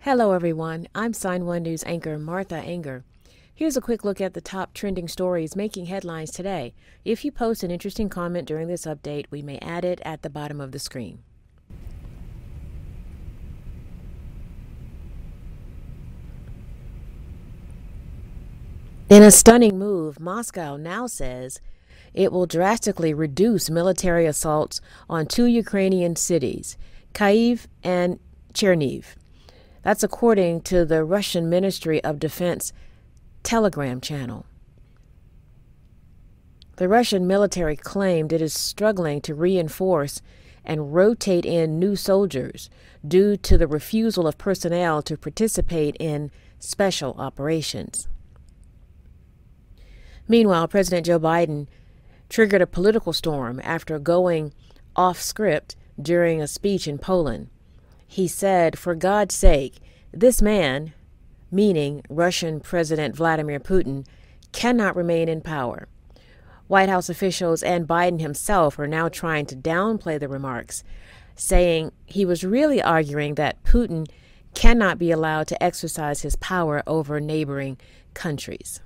Hello, everyone. I'm Sign1News anchor Martha Anger. Here's a quick look at the top trending stories making headlines today. If you post an interesting comment during this update, we may add it at the bottom of the screen. In a stunning move, Moscow now says it will drastically reduce military assaults on two Ukrainian cities, Kyiv and Chernihiv. That's according to the Russian Ministry of Defense Telegram channel. The Russian military claimed it is struggling to reinforce and rotate in new soldiers due to the refusal of personnel to participate in special operations. Meanwhile, President Joe Biden triggered a political storm after going off script during a speech in Poland. He said, "For God's sake, this man," meaning Russian President Vladimir Putin, "cannot remain in power." White House officials and Biden himself are now trying to downplay the remarks, saying he was really arguing that Putin cannot be allowed to exercise his power over neighboring countries.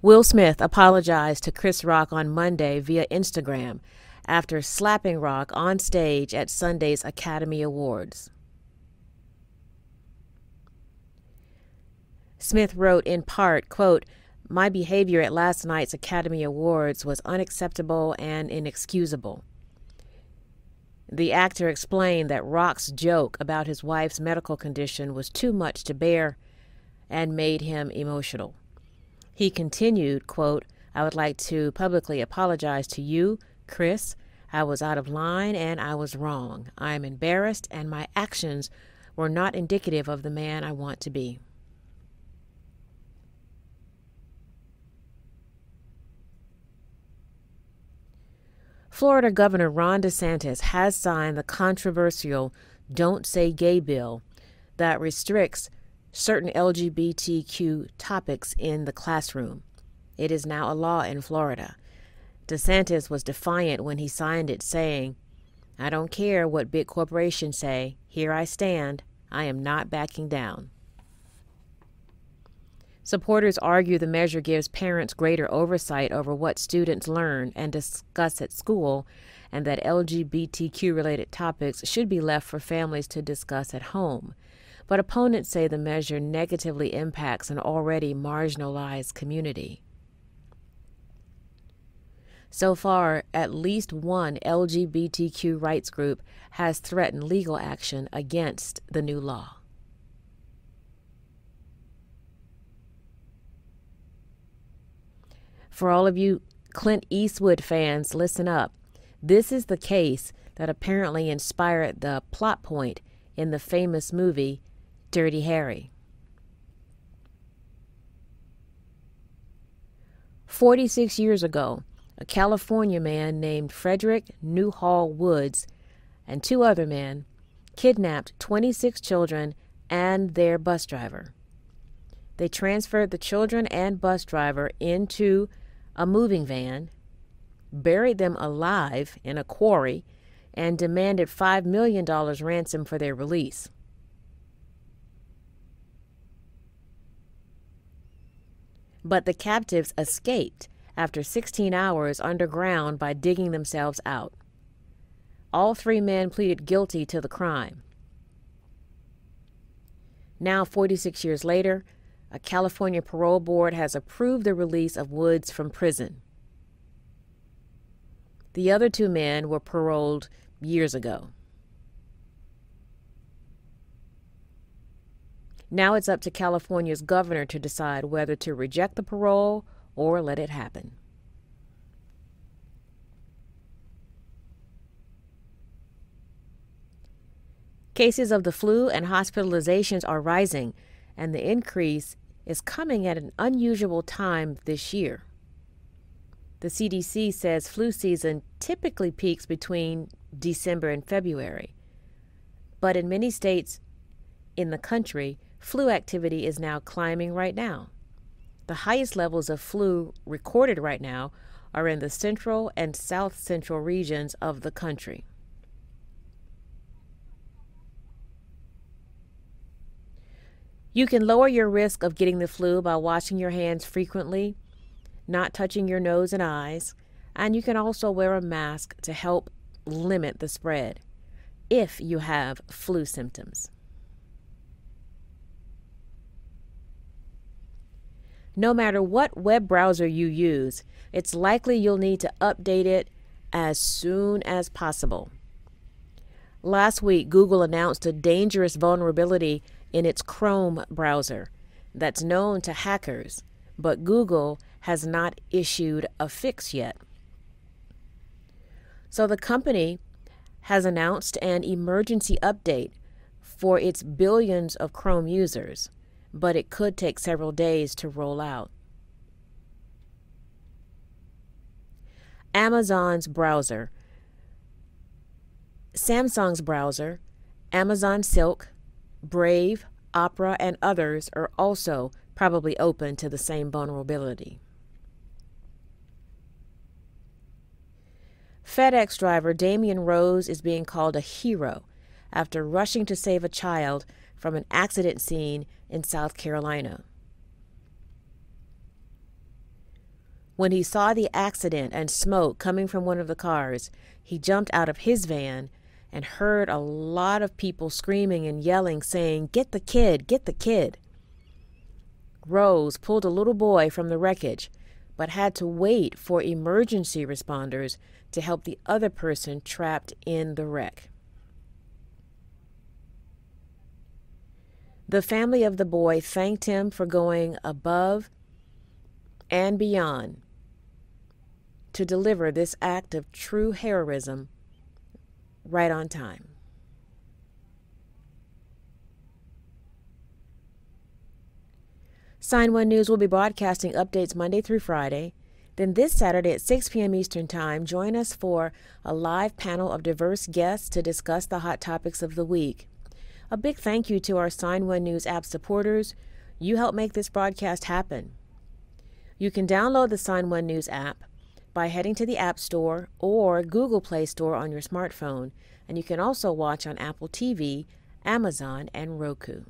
Will Smith apologized to Chris Rock on Monday via Instagram after slapping Rock on stage at Sunday's Academy Awards. Smith wrote in part, quote, "My behavior at last night's Academy Awards was unacceptable and inexcusable." The actor explained that Rock's joke about his wife's medical condition was too much to bear and made him emotional. He continued, quote, "I would like to publicly apologize to you, Chris. I was out of line and I was wrong. I am embarrassed and my actions were not indicative of the man I want to be." Florida Governor Ron DeSantis has signed the controversial Don't Say Gay bill that restricts certain LGBTQ topics in the classroom. It is now a law in Florida. DeSantis was defiant when he signed it, saying, "I don't care what big corporations say. Here I stand. I am not backing down." Supporters argue the measure gives parents greater oversight over what students learn and discuss at school, and that LGBTQ-related topics should be left for families to discuss at home. But opponents say the measure negatively impacts an already marginalized community. So far, at least one LGBTQ rights group has threatened legal action against the new law. For all of you Clint Eastwood fans, listen up. This is the case that apparently inspired the plot point in the famous movie Dirty Harry. 46 years ago, a California man named Frederick Newhall Woods and two other men kidnapped 26 children and their bus driver. They transferred the children and bus driver into a moving van, buried them alive in a quarry, and demanded $5 million ransom for their release. But the captives escaped after 16 hours underground by digging themselves out. All three men pleaded guilty to the crime. Now, 46 years later, a California parole board has approved the release of Woods from prison. The other two men were paroled years ago. Now it's up to California's governor to decide whether to reject the parole or let it happen. Cases of the flu and hospitalizations are rising, and the increase is coming at an unusual time this year. The CDC says flu season typically peaks between December and February. But in many states in the country, flu activity is now climbing right now. The highest levels of flu recorded right now are in the central and south central regions of the country. You can lower your risk of getting the flu by washing your hands frequently, not touching your nose and eyes, and you can also wear a mask to help limit the spread if you have flu symptoms. No matter what web browser you use, it's likely you'll need to update it as soon as possible. Last week, Google announced a dangerous vulnerability in its Chrome browser that's known to hackers, but Google has not issued a fix yet. So the company has announced an emergency update for its billions of Chrome users, but it could take several days to roll out. Amazon's browser, Samsung's browser, Amazon Silk, Brave, Opera, and others are also probably open to the same vulnerability. FedEx driver Damian Rose is being called a hero after rushing to save a child from an accident scene in South Carolina. When he saw the accident and smoke coming from one of the cars, he jumped out of his van and heard a lot of people screaming and yelling, saying, "Get the kid, get the kid." Rose pulled a little boy from the wreckage, but had to wait for emergency responders to help the other person trapped in the wreck. The family of the boy thanked him for going above and beyond to deliver this act of true heroism right on time. Sign1News will be broadcasting updates Monday through Friday. Then this Saturday at 6 p.m. Eastern Time, join us for a live panel of diverse guests to discuss the hot topics of the week. A big thank you to our Sign1News app supporters. You help make this broadcast happen. You can download the Sign1News app by heading to the App Store or Google Play Store on your smartphone, and you can also watch on Apple TV, Amazon, and Roku.